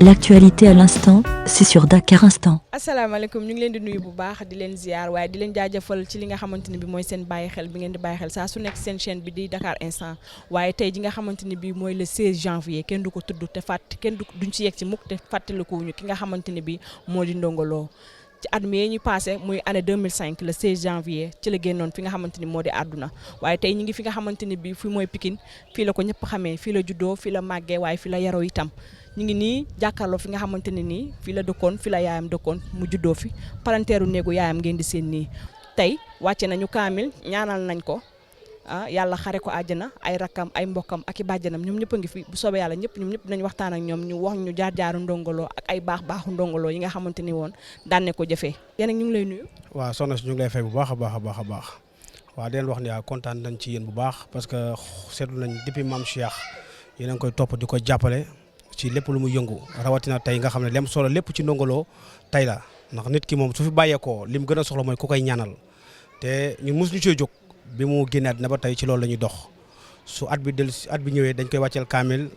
L'actualité à l'instant, c'est sur Dakar Instant. asalaamaaleykum ñu ngi leen di nuyu bu baax di leen ziar waaye di leen jaajëfal ci li nga xamante ne bi mooy seen bàyyi xel bi ngeen di bàyyi xel saa su nekk seen chaîne bi di Dakar Instant waaye tey ji nga xamante ne bi mooy le 16 janvier kenn du ko tudd te duñ ci yegg ci mukk te fàttalikuwuñu ki nga xamante ne bi moo di Ndongo Lo ci at mi ñu passé muy année 2005 le 16 janvier ci la génnoon fi nga xamante ni moo di àdduna waaye tey ñi ngi fi nga xamante ni bi fi mooy Pikine fii la ko ñëpp xamee fii la juddoo fii la màggee waaye fii la yaroo itam ñu ngi nii jàkkaarloo fi nga xamante ne nii fii la dëkkoon fii la yaayam dëkkoon mu juddoo fi palanteeru néegu yaayam ngeen di seen nii tey wàcce nañu kaamil ñaanal nañ ko yàlla xare ko àjjana ay rakkam ay mbokkam ak i bàjjanam ñoom ñëpp a ngi fi bu soobee yàlla ñoom ñëpp dinañ waxtaan ak ñoom ñu wax ñu jaar-jaaru Ndongo Lo ak ay baaxu Ndongo Lo yi nga xamante ni woon daan ne ko jëfee yéen ñu ngi lay nuyu. waaw soxna si ñu ngi lay fay bu baax a baax waaw di leen wax ni kontaan nañ ci yéen bu baax parce que seetlu nañ depuis Mame Cheikh yéen a ngi koy topp di ko jàppale ci lépp lu mu yëngu rawatina tey nga xam ne lem solo lépp ci Ndongo Lo tey la ndax nit ki moom su fi bàyyeekoo lim gën a soxla mooy ku koy ñaanal te ñun mosu ñu cee jóg bi mu génne àddina ba tey ci loolu la ñuy dox su at bi ñëwee dañ koy wàcceel kaamil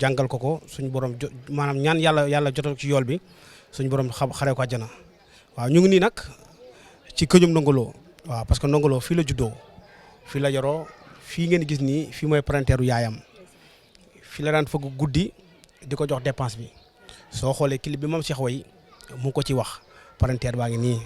jàngal ko suñu borom maanaam ñaan yàlla jotal ci yool bi suñu borom xaree ko àjjana waaw ñu ngi nii nag ci këñum Ndongo Lo waaw parce que Ndongo Lo fii la juddoo fii la yoroo fii ngeen gis nii fii mooy parenteeru yaayam fii la daan fëgg guddi di ko jox dépense bi soo xoolee clip bi Mame Cheikh way mu ngi ko ci wax parenteer baa ngi nii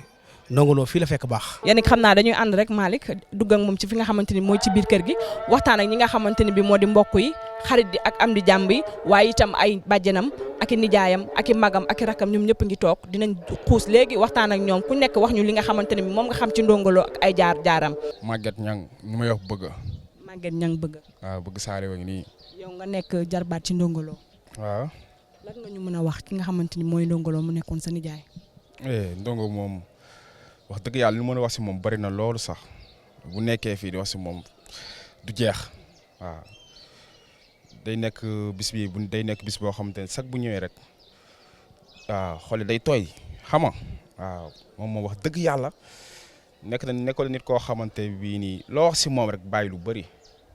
Ndongo Lo fii la fekk baax. yéen xam naa dañuy ànd rek Malick dugg ak moom ci fi nga xamante ni mooy ci biir kër gi waxtaan ak ñi nga xamante ni bi moo di mbokk yi xarit yi ak am di jàmb yi waaye itam ay bàjjenam ak i nijaayam ak i magam ak i rakam ñoom ñëpp ngi toog dinañ xuus léegi waxtaan ak ñoom ku nekk wax ñu li nga xamante ne bi moom nga xam ci Ndongo Lo ak ay jaaram. Maguette Niang ñu may wax bëgg. Maguette Niang bëgg. waaw bëgg saare wa ngi nii. yow nga nekk jarbaat ci Ndongo Lo. waaw. lan nga ñu mën a wax ki nga xamante ni mooy Ndongo Lo mu nekkoon sa nijaay. Ndongo moom wax dëgg yàlla li mën a wax si moom bari na loolu sax bu nekkee fii di wax si moom du jeex waaw day nekk bis boo xamante ne sax bu ñëwee rek waaw xooli day tooy xama waaw moom wax dëgg yàlla nekkoon nit koo xamante bii nii loo wax si moom rek bàyyi lu bëri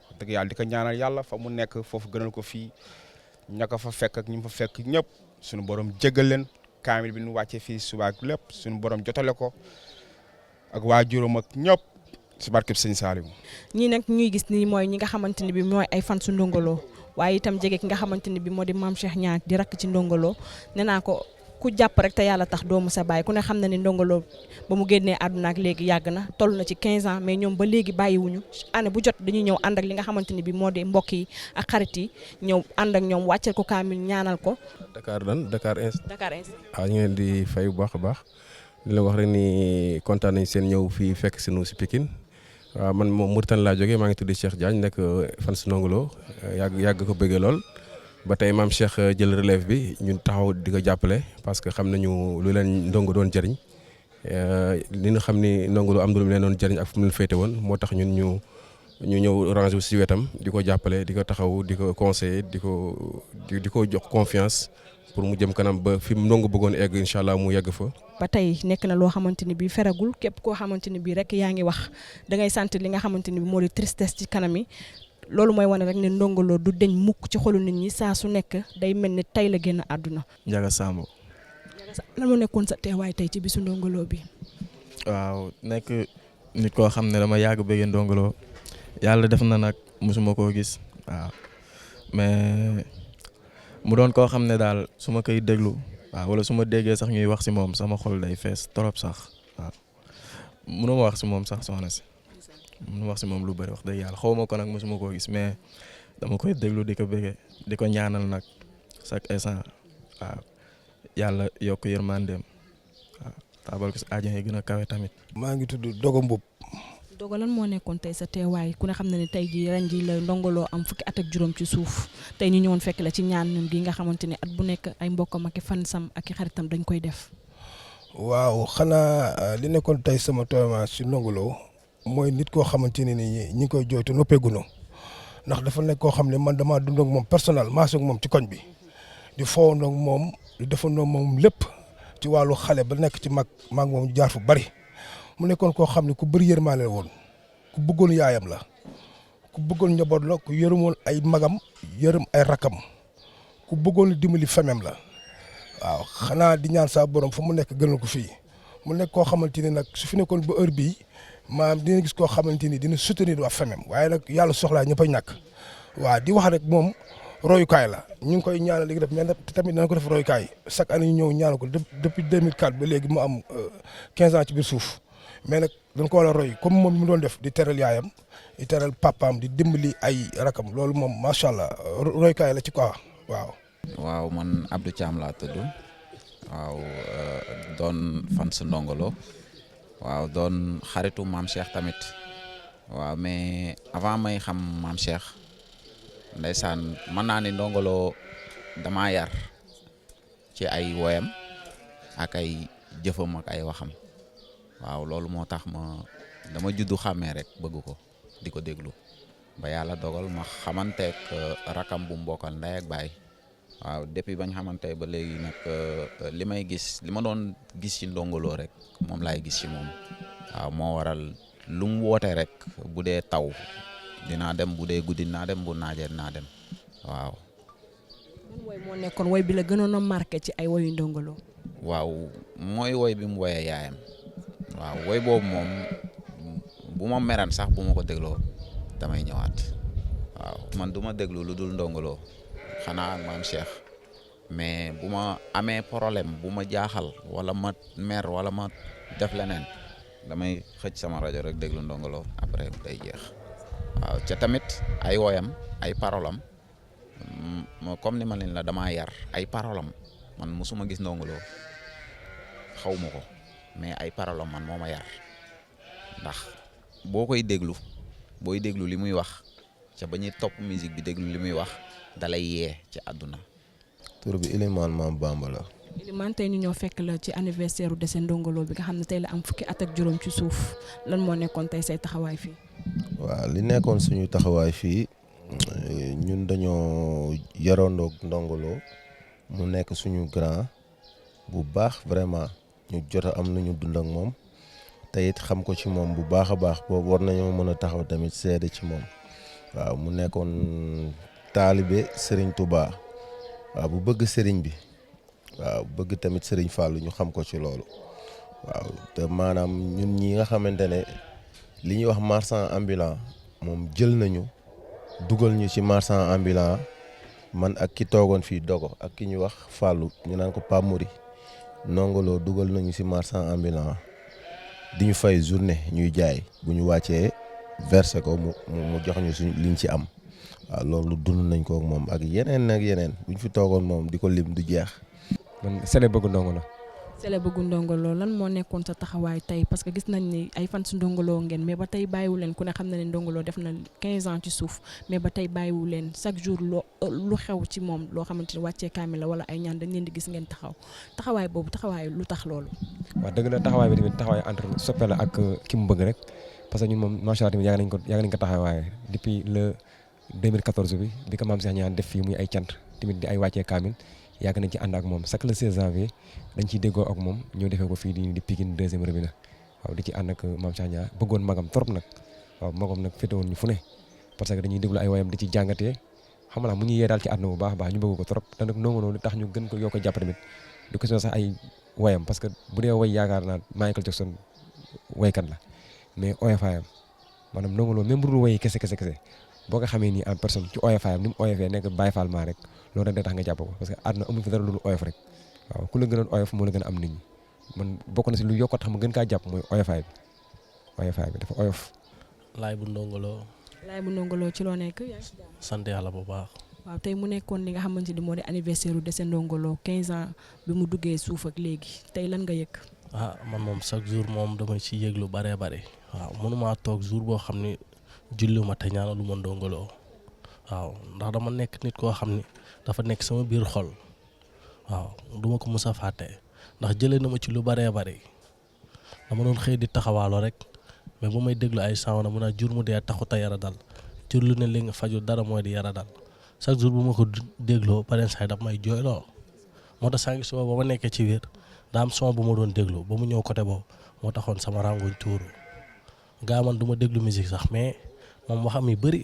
wax dëgg yàlla di ko ñaanal yàlla fa mu nekk foofu gënal ko fii ñaka fa fekk ak ñu fa fekk ñëpp suñu borom jégal leen kaamil bi ñu wàccee fii suba ak lépp suñu borom jotale ko ak waajuram ak ñëpp si barkeb sëñ Saliou. ñii nag ñuy gis ni mooy ñi nga xamante ni bi mooy ay fan su Ndongo Lo waaye itam jege ki nga xamante ni bi moo di Mame Cheikh Niang di rakk ci Ndongo Lo nee naa ko ku jàpp rek te yàlla tax doomu sa baay ku ne xam na ne Ndongo Lo ba mu génnee àdduna ak léegi yàgg na toll na ci 15 ans mais ñoom ba léegi bàyyiwuñu année bu jot dañuy ñëw ànd ak li nga xamante ni bi moo di mbokk yi ak xarit yi ñëw ànd ak ñoom wàcceel ko kaamil ñaanal ko. Dakar Instant. waaw ñu ngi leen di fay bu baax a baax di la wax rek ni kontaan nañ seen ñëw fii fekk si nu si Pikine waaw man moom Mauritanie laa jógee maa ngi tudd Cheikh Diagne nekk fan si Ndongo Lo yàgg ko bëggee lool. ba tey Mame Cheikh jël relève bi ñun taxaw di ko jàppale parce que xam nañu lu leen Ndongo doon jëriñ li ñu xam ni Ndongo Lo am na lu leen doon jëriñ ak fu mu leen féete woon moo tax ñun ñu ñëw rangé wu si wetam di ko jàppale di ko taxaw di ko conseiller di ko jox confiance pour mu jëm kanam ba fi mu Ndongo bëggoon egg incha allah mu yegg fa. ba tey nekk na loo xamante ni bii feragul képp koo xamante ni bii rek yaa ngi wax da ngay sant li nga xamante ni bii moo di tristesse ci kanam yi. loolu mooy wane rek ne Ndongo Lo du deñ mukk ci xolu nit ñi saa su nekk day mel ni tey la génn àdduna. Ndiaga Samb. lan moo nekkoon sa teewaay tey ci bisu Ndongo Lo bi. waaw nekk nit koo xam ne dama yàgg bëggee Ndongo Lo yàlla def na nag mosuma koo gis waaw mais mu doon koo xam ne daal su ma koy déglu waaw wala su ma déggee sax ñuy wax si moom sama xol day fees trop sax waaw mënuma wax si moom sax soxna si. mun wax si moom lu bëri wax dëgg yàlla xaw ma ko nag mosuma koo gis mais dama koy déglu di ko bëggee di ko ñaanal nag chaque instant waaw yàlla yokk yërmandeem waaw taabal ko si àjjana yi gën a kawe tamit. maa ngi tudd Dogo Mboup. Dogo lan moo nekkoon tey sa teewaay ku ne xam na ne tey jii ren jii la Ndongo Lo am fukki at ak juróom ci suuf tey ñu ñëwoon fekk la ci ñaan gi nga xamante ne at bu nekk ay mbokkam ak i fansam ak i xaritam dañ koy def. waaw xanaa li nekkoon tey sama teewaay si Ndongo Lo mooy nit koo xamante ne ni ñi ngi koy jooytu noppeeguñu ndax dafa nekk koo xam ne man damaa dund ak moom personnel maas ak moom ci koñ bi di fowandoo ak moom di defandoo moom lépp ci wàllu xale ba nekk ci mag moom jaar fu bari mu nekkoon koo xam ne ku bëri yërmaale woon ku bëggoon yaayam la ku bëggoon njaboot la ku yërëmoon ay magam yërëm ay rakam ku bëggoon dimbali famem la waaw xanaa di ñaan saa borom fu mu nekk gënal ko fii mu nekk koo xamante ni nag su fi nekkoon ba heure bii maanaam dina gis koo xamante ni dina soutenir waa famem waaye nag yàlla soxlaa ñëpp a ñàkk waaw di wax rek moom royukaay la ñu ngi koy ñaanal léegi def mais tamit dana ko def royukaay chaque année ñu ñëw ñaanal ko depuis 2004 ba léegi mu am 15 ans ci biir suuf mais nag dañ ko war a roy comme moom mu doon def di teral yaayam di teral papaam di dimbali ay rakam loolu moom macha allah royukaay la ci quoi waaw. waaw man Abdou Thiam laa tudd waaw doon fan su Ndongo Lo waaw doon xaritu maam Cheikh tamit waaw mais avant may xam maam Cheikh ndeysaan mën naa ni Ndongo Lo damaa yar ci ay woyam ak ay jëfam ak ay waxam waaw loolu moo tax dama juddu xàmmee rek bëgg ko di ko déglu ba yàlla dogal ma xamanteek rakam bu mbokkal ndey ak baay waaw depuis bañ xamante ba léegi nag li may gis li ma doon gis ci Ndongo Lo rek moom laay gis ci moom waaw moo waral lu mu woote rek bu dee taw dinaa dem bu dee guddi naa dem bu naajee naa dem waaw. man woy moo nekkoon woy bi la gënoon a marqué ci ay woyu Ndongo Lo. waaw mooy woy bi mu woyee yaayam waaw woy boobu moom bu ma meran sax bu ma ko dégloo damay ñëwaat waaw man du ma déglu lu dul Ndongo Lo xanaa ak maam Cheikh mais bu ma amee problème bu ma jaaxal wala ma mer wala ma def leneen damay xëcc sama rajo rek déglu Ndongo Lo après day jeex waaw ca tamit ay woyam ay parolam comme ni ma leen la damaa yar ay parolam man musuma gis Ndongo Lo xaw ma ko mais ay parolam man moo ma yar ndax boo koy déglu booy déglu li muy wax ca ba ñuy topp musique bi déglu li muy wax dalay yee ci àdduna. tur bi Elimane Maam Bamba la. Elimane tey ñu ñëw fekk la ci anniversaire u décès Ndongo Lo bi nga xam ne tey la am fukki at ak juróom ci suuf lan moo nekkoon tey say taxawaay fii. waaw li nekkoon suñu taxawaay fii ñun dañoo yarandoog Ndongo Lo mu nekk suñu grand bu baax vraiment ñu jot a am lu ñu dund ak moom te it xam ko ci moom bu baax a baax boobu war nañoo mën a taxaw tamit seede ci moom waaw mu nekkoon taalibe Serigne Touba waaw bu bëgg Serigne bi waaw bëgg tamit Serigne Fallou ñu xam ko ci loolu waaw te maanaam ñun ñi nga xamante ne li ñuy wax marchand ambulant moom jël nañu dugal ñu ci marchand ambulant man ak ki toogoon fii Dogo ak ki ñuy wax Fallou ñu naan ko Pape Mouri Ndongo Lo dugal nañu ci marchand ambulant di ñu fay journée ñuy jaay bu ñu wàccee versé ko mu jox ñu suñ liñ ci am waaw loolu dund nañ ko ak moom ak yeneen bu ñu fi toogoon moom di ko lim du jeex. man Sele bëgg Ndongo Lo. Sele bëgg Ndongo Lo lan moo nekkoon sa taxawaay tey parce que gis nañ ni ay fan su Ndongo Lo ngeen mais ba tey bàyyiwu leen ku ne xam na ne Ndongo Lo def na 15 ans ci suuf mais ba tey bàyyiwu leen chaque jour lu xew ci moom loo xamante ni wàccee kaamil la wala ay ñaan dañ leen di gis ngeen taxawaay boobu taxawaay lu tax loolu. waaw dëgg la taxawaay bi tamit taxawaay entre soppe la ak ki mu bëgg rek parce que ñun moom macha allah tamit yàgg nañ ko taxawaay depuis le 2014 bi ko maam Cheikh ñaan def fii muy ay cant tamit di ay wàccee kaamil yàgg nañ ci ànd ak moom chaque le 16 janvier dañ ciy déggoo ak moom ñoo defee ko fii di Pikine deuxième robinet waaw di ci ànd ak maam Cheikh Niang bëggoon magam trop nag waaw magam nag féetewoon ñu fu ne parce que dañuy déglu ay wayam di ci jàngatee xam nga mu ñu yee daal ci àdduna bu baax baax ñu bëgg ko trop te nag Ndongo Lo li tax ñu gën ko yokk jàpp tamit du ko sax ay wayam parce que bu dee way yaakaar naa Michael Jackson waykat la mais oyofayam maanaam Ndongo Lo même bu dul way kese boo ko xamee nii en personne ci oyofayam ni mu oyofee nekk Baye Fall maa rek loolu rek day tax nga jàpp ko parce que àdduna amuñ fi dara lu oyof rek waaw ku la gënoon oyof moo la gën a am nit ñi man bokk na si lu yokk tax ma gën kaa jàpp mooy oyofaay bi dafa oyof. laay bu Ndongo Lo. laay bu Ndongo Lo ci loo nekk. sant yàlla bu baax. waaw tey mu nekkoon li nga xamante ni moo di anniversaire u décès Ndongo Lo 15 ans bi mu duggee suuf ak léegi tey lan nga yëg. man moom chaque jour moom dama ci yëg lu bare waaw mënumaa toog jour boo xam ni julli ma te ñaanalu ma Ndongo Lo waaw ndax dama nekk nit koo xam ni dafa nekk sama biir xol waaw duma ko mës a fàtte ndax jëlee na ma ci lu bare dama doon xëy di taxawaaloo rek mais bu may déglu ay sawna mun a jur mu dee taxut a yara dal jur lu ne li nga faju dara mooy di yara dal chaque jour bu ma ko dégloo pareen saay daf may jooyloo moo tax sàngi suba ba ma nekkee ci wér daa am son bu ma doon déglu ba mu ñëw côté boobu moo taxoon sama rangoñ tuuru gaa man du ma déglu musique sax mais moom waxam yi bëri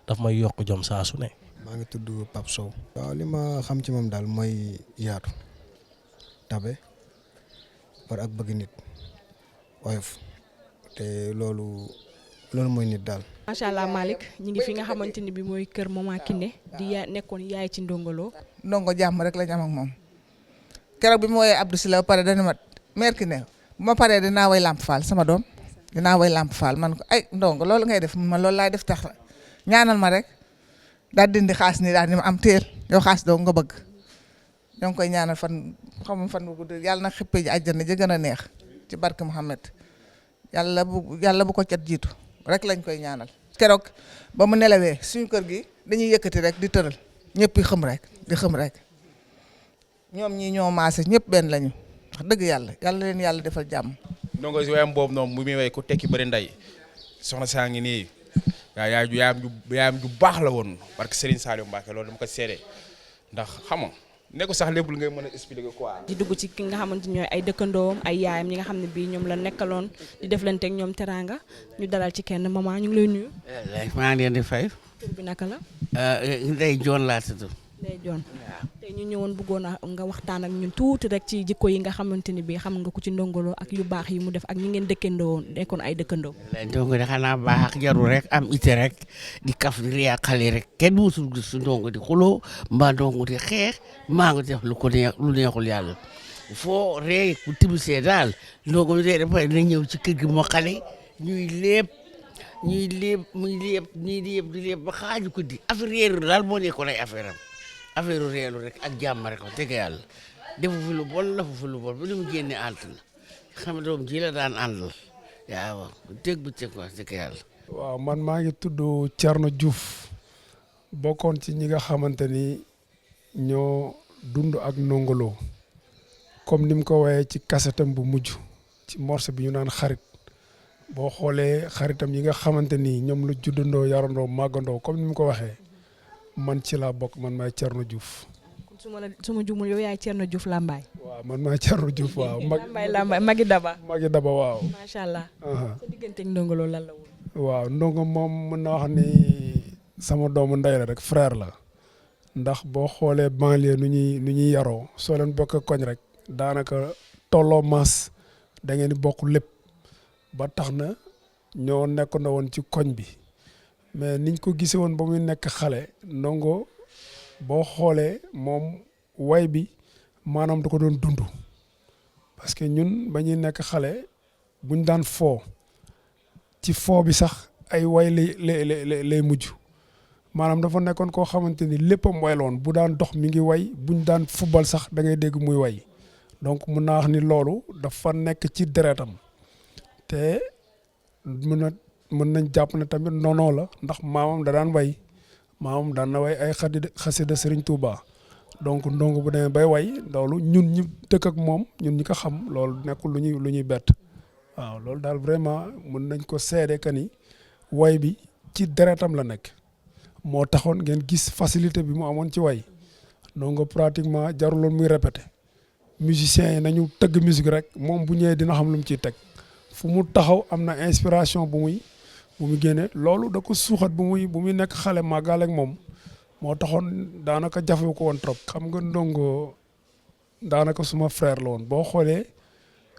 daf may yokk jom saa su ne. maa ngi tudd Pape Sow. waaw li ma xam ci moom daal mooy yaatu tabe par ak bëgg nit oyof te loolu mooy nit daal. macha allah Malick ñi ngi fi nga xamante ni bi mooy kër Mama Kiné di nekkoon yaay ci Ndongo Lo. ndongo jàmm rek lañ am ak moom keroog bi mu woowee Abdou Sylla ba pare dana ma mère Kiné bu ma paree dinaa way Lamp Fall sama doom dinaa way Lamp Fall man ko ay ndongo loolu ngay def man loolu laay def tax ñaanal ma rek daal dindi xaas ni daal di ma am teel yow xaas doo nga bëgg ñoo ngi koy ñaanal fan xamum fan bu gudd yàlla na xippee ji àjjana ji gën a neex ci barke Mouhamed yàlla bu ko cat jiitu rek lañ koy ñaanal. keroog ba mu nelawee suñu kër gi dañuy yëkkati rek di tëral ñëpp xëm rek di xëm rek ñoom ñii ñoo maase ñëpp benn lañu wax dëgg yàlla leen yàlla defal jàmm. Ndongo si wayam boobu noonu bu muy way ku tekki bëri nday soxna saa ngi nii yaayam ju baax la woon parce que Serigne Saliou Mbacké loolu dama ko seede ndax xam nga ne ko sax lépp lu ngay mën a expliquer quoi. di dugg ci ki nga xamante ñooy ay dëkkandoom ay yaayam ñi nga xam ne bii ñoom la nekkaloon di deflanteeg ñoom teraanga ñu dalal ci kenn maman ñu ngi lay nuyu. maa ngi leen di fay. tur bi naka la. Ndeye Dione laa tudd. Ndeye Dione tey ñu ñëwoon bëggoon a nga waxtaan ak ñun tuuti rek ci jikko yi nga xamante ni bii xam nga ko ci Ndongo Lo ak yu baax yi mu def ak ñi ngeen dëkkandoo nekkoon ay dëkkandoo. Ndongo de xanaa baax ak jaru rek am ite rek di kaf di riyaa xale rek kenn wutul gis su Ndongo di xuloo mbaa Ndongo di xeex maa ngi def lu neexul yàlla foo ree bu tibisee daal Ndongo dee dafa dina ñëw ci kër gi moo xale ñuy lépp di lépp ba xaaju ko di affaire réeru daal moo nekkoon ay affaire am affaire réelu rek ak jàmm rek wax dëgg yàlla defu fi lu bon lafu fi lu bon ba li mu génne àdduna xam doom ji la daan àndal waaw dégg bu cëg wax dëgg yàlla. waaw man maa ngi tudd Thierno Diouf bokkoon ci ñi nga xamante ni ñoo dund ak Ndongo Lo comme ni mu ko waxee ci kasetam bu mujj ci morceau bi ñu naan xarit boo xoolee xaritam yi nga xamante ni ñoom la juddandoo yarandoo màggandoo comme ni mu ko waxee man ci laa bokk man maay Thierno Diouf. su ma jumul yow yaay Thierno Diouf Lambaye. waaw man maay Thierno Diouf waaw. Lambaye Magi Daba. Magi Daba waaw. macha allah. sa diggante ak Ndongo Lo lan la woon. waaw Ndongo moom mën naa wax ni sama doomu ndey la rek frère la ndax boo xoolee banlieue nu ñuy yaroo soo leen bokk koñ rek daanaka tolloo maas da ngeen di bokk lépp ba tax na ñoo nekk na woon ci koñ bi. mais niñ ko gisee woon ba muy nekk xale Ndongo boo xoolee moom way bi maanaam da ko doon dund parce que ñun ba ñuy nekk xale buñ daan foo ci foo bi sax ay way lay mujj maanaam dafa nekkoon koo xamante ni léppam way la woon bu daan dox mi ngi way buñ daan football sax da ngay dégg muy way donc mun naa wax ni loolu dafa nekk ci deretam te mën nañ jàpp ne tamit noonoo la ndax maamam da daan way maamam daan na way ay xasida Serigne Touba donc Ndongo bu demee bay way loolu ñun ñi dëkk ak moom ñun ñi ko xam loolu nekkul lu ñuy bett waaw loolu daal vraiment mën nañ ko seede que ni way bi ci deretam la nekk moo taxoon ngeen gis facilité bi mu amoon ci way Ndongo pratiquement jaruloon muy répété musiciens yi nañu tëgg musique rek moom bu ñëwee dina xam lu mu ciy teg fu mu taxaw am na inspiration bu mu génne loolu da ko suuxat bu muy nekk xale màggal ak moom moo taxoon daanaka jafe ko woon trop. xam nga Ndongo daanaka suma frère la woon boo xoolee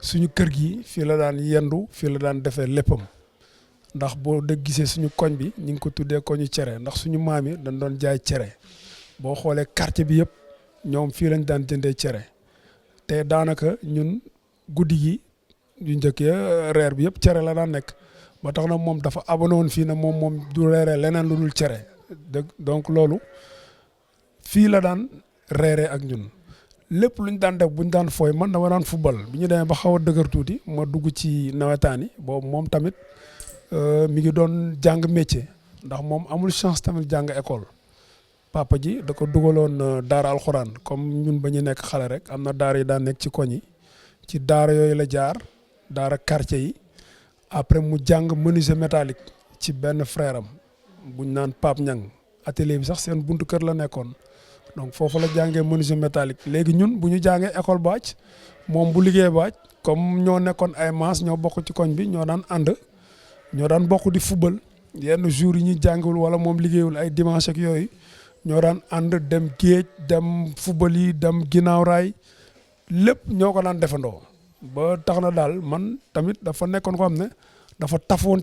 suñu kër gi fii la daan yendu fii la daan defee léppam ndax boo dëgg gisee suñu koñ bi ñu ngi ko tuddee koñu cere ndax suñu maam yi dañ doon jaay cere boo xoolee quartier bi yëpp ñoom fii lañ daan jëndee cere te daanaka ñun guddi gi yu njëkkee reer bi yëpp cere la daan nekk. ba tax na moom dafa abonné woon fii na moom du reeree leneen lu dul cere donc loolu fii la daan reeree ak ñun lépp lu ñu daan def bu ñu daan fooy man dama daan football bi ñu demee ba xaw a dëgër tuuti ma dugg ci nawetaani boobu moom tamit mi ngi doon jàng métier ndax moom amul chance tamit jàng école papa ji da ko dugaloon daara alxuraan comme ñun ba ñu nekk xale rek am na daara yi daan nekk ci koñ yi ci daara yooyu la jaar daara quartier yi. après mu jàng menuisier métallique ci benn frère am buñ naan Pape Niang atelier bi sax seen buntu kër la nekkoon donc foofu la jàngee menuisier métallique léegi ñun bu ñu jàngee école bâche moom bu liggéey bâche comme ñoo nekkoon ay maas ñoo bokk ci koñ bi ñoo daan ànd ñoo daan bokk di football yenn jours yi ñuy jàngul wala moom liggéeyul ay dimanche ak yooyu ñoo daan ànd dem géej dem football yi dem ginnaaw raay lépp ñoo ko daan defandoo ba tax na daal man tamit dafa nekkoon ko xam ne dafa tafoon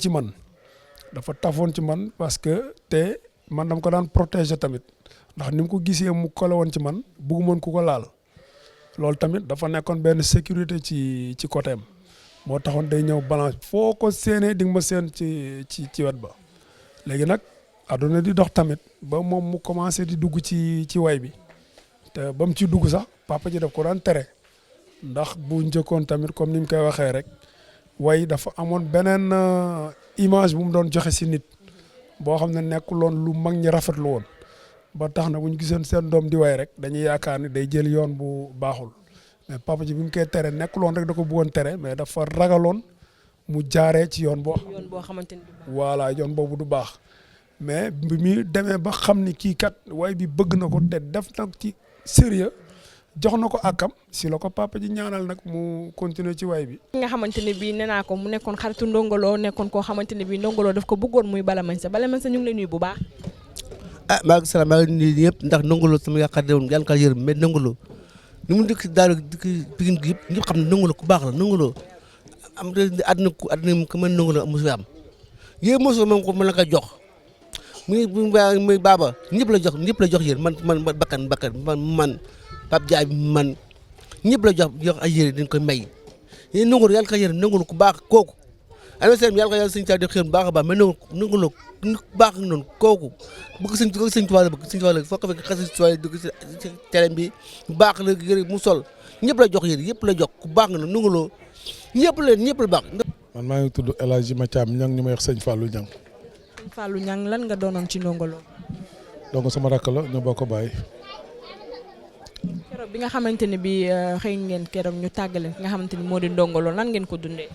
ci man parce que te man dama ko daan protéger tamit ndax ni mu ko gisee mu kole woon ci man bëggumoon ku ko laal loolu tamit dafa nekkoon benn sécurité ci côté am moo taxoon day ñëw balance foo ko séenee di nga ma séen ci wet ba léegi nag àdduna di dox tamit ba moom mu commencé di dugg ci way bi te ba mu ci dugg sax papa ji daf ko daan tere ndax bu njëkkoon tamit comme ni mu koy waxee rek way dafa amoon beneen image bu mu doon joxe si nit boo xam ne nekkuloon lu mag ñi rafetlu woon ba tax na bu ñu gisoon seen doom di way rek dañuy yaakaar ni day jël yoon bu baaxul mais papa ji bi mu koy tere nekkuloon rek da ko bëggoon tere mais dafa ragaloon mu jaaree ci yoon boo xamante ni voilà yoon boobu du baax mais bi muy demee ba xam ni kii kat way bi bëgg na ko te def nag ci sérieux jox na ko akam si la ko papa ji ñaanal nag mu continuer ci way bi. ki nga xamante ne bii nee naa ko mu nekkoon xaritu Ndongo Lo nekkoon koo xamante ne bii Ndongo Lo daf ko bëggoon muy Bala Mansa ñu ngi lay nuyu bu baax. ah maa ngi salaam maa ngi nuyu ñëpp ndax Ndongo Lo sama yaakaar ne woon yàlla ka yërëm mais Ndongo Lo ni mu dëkk daal dëkk Pikine gi yëpp ñëpp xam ne Ndongo Lo ku baax la Ndongo Lo am na àdduna ku mën Ndongo Lo mosu am yéen mosu moom ko mën la ko jox muy baaba ñëpp la jox yéen man bakkan man Pape Diaye man ñëpp la jox ay yére dañ koy may yéen Ndongo Lo yàlla ka yërëm Ndongo Lo ku baax kooku anniversaire yàlla ko yàlla sëñ Tuubaa di xëy baax a baax mais Ndongo Lo ku baax noonu kooku bëgg sëñ Tuubaa la bëgg sëñ Tuubaa la foo ko fekk xas si dugg si télé bi baax la yére mu sol ñëpp la jox yére yëpp la jox ku baax nga noonu Ndongo Lo ñëpp la baax. man maa ngi tudd El Hadji Mathiam Niang ñu may wax sëñ Fallou Niang. sëñ Fallou Niang lan nga doonoon ci Ndongo Lo. donc sama rakk la ñu bokk bàyyi. keroog bi nga xamante ne bii xëy ngeen keroog ñu tàggale ki nga xamante ni moo di Ndongo Lo lan ngeen ko dundee.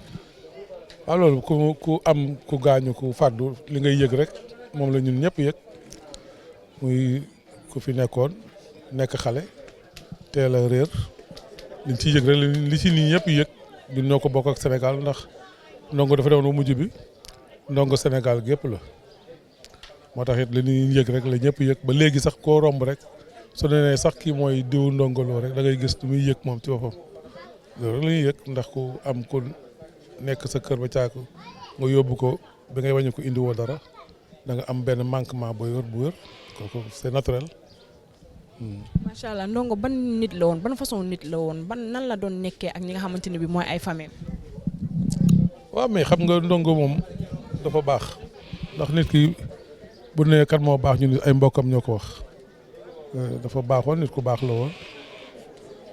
waaw loolu ku am ku gaañu ku fàddu li ngay yëg rek moom la ñun ñëpp yëg muy ku fi nekk xale teel a réer liñ ciy yëg rek li ci nit ñëpp yëg ñun ñoo ko bokk ak Sénégal ndax Ndongo dafa demoon ba mujj bi Ndongo Sénégal gi yëpp la moo tax it li ñuy yëg rek la ñëpp yëg ba léegi sax koo romb rek su ne sax kii mooy diw Ndongo Lo rek da ngay gis lu muy yëg moom ci boppam loolu la ñuy yëg ndax ku am ku nekk sa kër ba caaku nga yóbbu ko ba ngay wàññi ko indi woo dara da nga am benn manquement bu wër kooku c'est naturel. macha allah Ndongo ban nit la woon ban façon nit la woon ban nan la doon nekkee ak ñi nga xamante ne bii mooy ay famille. waaw mais xam nga Ndongo moom dafa baax ndax nit ki bu ne kat moo baax ñu ni ay mbokkam ñoo ko wax dafa baaxoon nit ku baax la woon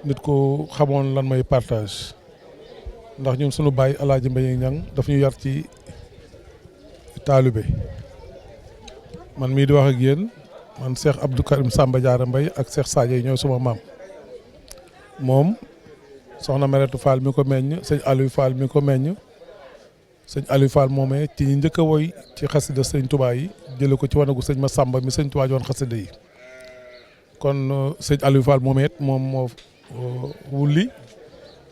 nit ku xamoon lan may partage. ndax ñun suñu baay El Hadji Mbaye Niang daf ñu yar ci taalibe man mii di wax ak yéen man Cheikh Abdou Karim Samba Diarra Mbaye ak Cheikh Sadio ñooy suma maam moom soxna Meretu Fall mi ko meññ sëñ Aliou Fall mi ko meññ sëñ Aliou Fall moomee ci ñi njëkk a woy ci xasida sëñ Touba yi jële ko ci wanagu sëñ Massamba mi sëñ Touba joon xasida yi kon sëñ Aliou Fall moomee it moom moo wulli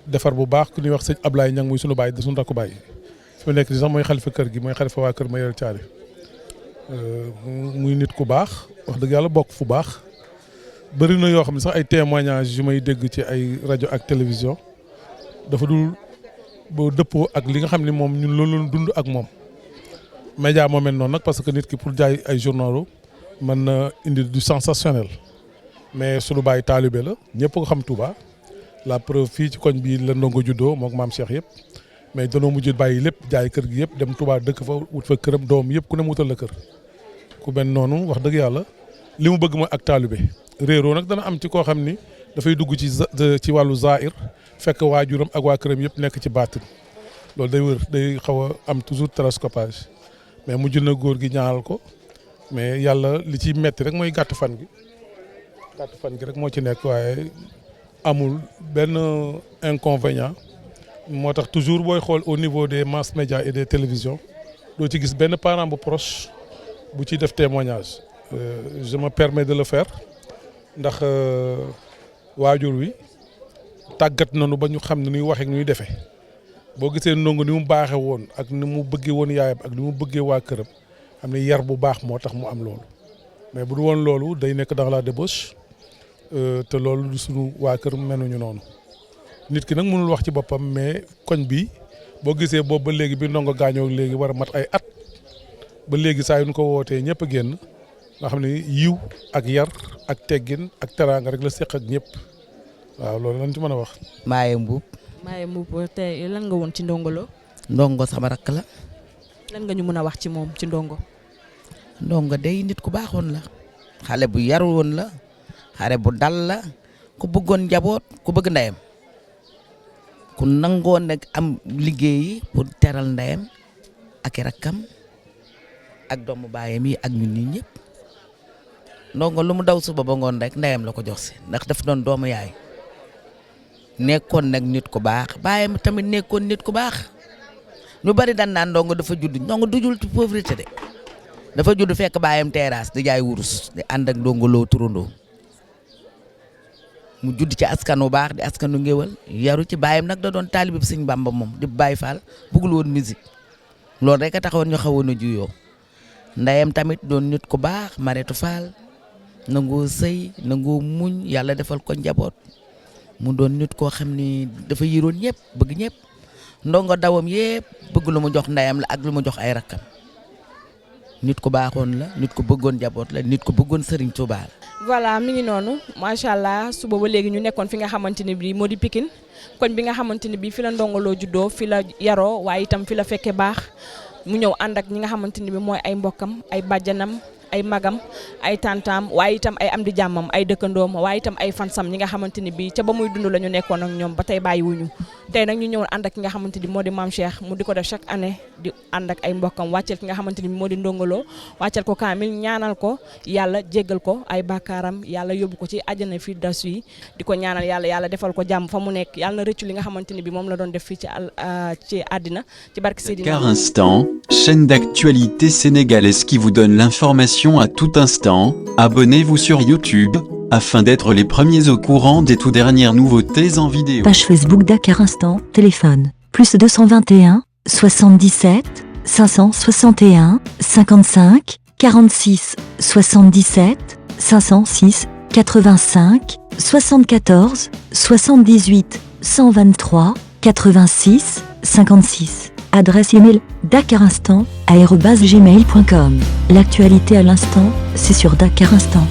defar bu baax ku ñuy wax sëñ Ablaye Niang muy sunu baay di sunu rakku baay fi mu nekk nii sax mooy xalifa kër gi mooy xalifa waa kër Mayel Thiaré muy nit ku baax wax dëgg yàlla bokk fu baax bëri na yoo xam ne sax ay témoignages yu may dégg ci ay rajo ak télévision dafa dul boo dëppoo ak li nga xam ne moom ñun loolu la dund ak moom. média moo mel noonu nag parce que nit ki pour jaay ay journaux mën na indi du sensationnel mais sunu baay taalibe la ñëpp ko xam Touba. la preuve fii ci koñ bii la Ndongo juddoo mook maam Cheikh yëpp mais danoo mujj bàyyi lépp jaay kër gi yëpp dem Touba dëkk fa wut fa këram doom yëpp ku ne mu wutal la kër ku benn noonu wax dëgg yàlla li mu bëgg mooy ak taalibe réeroo nag dana am ci koo xam ni dafay dugg ci wàllu zaahir fekk waajuram ak waa këram yëpp nekk ci baatin loolu day wër day xaw a am toujours télescopage mais mujj na góor gi ñaanal ko mais yàlla li ci metti rek mooy gàtt fan gi rek moo ci nekk waaye amul benn inconvénient moo tax toujours booy xool au niveau des masses médias et des télévisions doo ci gis benn parent bu proche bu ciy def témoignage je me permets de le faire ndax waajur wi tàggat nañu ba ñu xam ne ñuy waxee ñuy defee boo gisee Ndongo ni mu baaxee woon ak ni mu bëggee woon yaayam ak ni mu bëggee waa këram xam ne yar bu baax moo tax mu am loolu mais bu du woon loolu day nekk dans la débauche te loolu du sunu waa kër menuñu noonu nit ki nag mënul wax ci boppam mais koñ bi boo gisee boobu ba léegi bi ndongo gaañoo léegi war a mat ay at ba léegi saa yu ñu ko wootee ñëpp a génn nga xam ne yiw ak yar ak teggin ak teraanga rek la seq ak ñëpp waaw loolu lañ ci mën a wax. Maaye Mbuub. Maaye Mbuub tey lan nga woon ci Ndongo Lo. Ndongo sama rakk la. lan nga ñu mën a wax ci moom ci Ndongo. Ndongo day nit ku baaxoon la xale bu yaru woon la xale bu dal la ku bëggoon njaboot ku bëgg ndeyam ku nangoon nag am liggéeyi pour teral ndeyam ak i rakkam ak doomu baayam yi ak ñun ñi ñëpp Ndongo lu mu daw suba ba ngoon rek ndeyam la ko jox si ndax daf doon doomu yaay nekkoon nag nit ku baax baayam tamit nekkoon nit ku baax ñu bari dan naan Ndongo dafa judd Ndongo dujul ci pauvreté de dafa judd fekk baayam terrasse di jaay wurus di ànd ak Ndongo Lo turandoo mu judd ci askanu baax di askanu ngéwal yaru ci baayam nag da doon taalibe bi Sëñ Bamba moom di Baay Faal bëggul woon musique loolu rek a taxawoon ñu xawoon a juyoo ndeyam tamit doon nit ku baax Maretu Faal nangoo sëy nangoo muñ yàlla defal ko njaboot mu doon nit koo xam ni dafa yiroon ñëpp bëgg ñëpp Ndongo dawam yëpp bëgg lu mu jox ndeyam la ak lu mu jox ay rakkam nit ku baaxoon la nit ku bëggoon njaboot la nit ku bëggoon Serigne Touba la. voilà mi ngi noonu macha allah suba ba léegi ñu nekkoon fi nga xamante ni bii moo di Pikine koñ bi nga xamante ni bii fi la Ndongo Lo juddoo fi la yaroo waaye itam fi la fekkee baax mu ñëw ànd ak ñi nga xamante ni bii mooy ay mbokkam ay bàjjanam ay magam ay tantam waaye itam ay am di jàmmam ay dëkkandoom waaye itam ay fansam ñi nga xamante ni bii ca ba muy dund la ñu nekkoon ak ñoom ba tey bàyyiwuñu tey nag ñu ñëw ànd ak ki nga xamante ni moo di Mame Cheikh mu di ko def chaque année di ànd ak ay mbokkam wàcceel ki nga xamante ni moo di Ndongo Lo wàcceel ko kaamil ñaanal ko yàlla jéggal ko ay bàkkaaram yàlla yóbbu ko ci àjjana fii das yi di ko ñaanal yàlla defal ko jàmm fa mu nekk yàlla na rëccu li nga xamante ni bi moom la doon def fii ci àddina ci barke Seydina. Dakar Instant, chaîne d'actualité sénégalaise qui vous donne l'information à tout instant. Abonnez-vous sur YouTube afin d'être les premiers au courant des toutes dernières nouveautés en vidéo. Page Facebook Dakar Instant, téléphone, plus 221, 77, 561, 55, 46, 77, 506, 85, 74, 78, 123, 86, 56. Adresse email dakarinstant@gmail.com. L'actualité à l'instant, c'est sur Dakar Instant.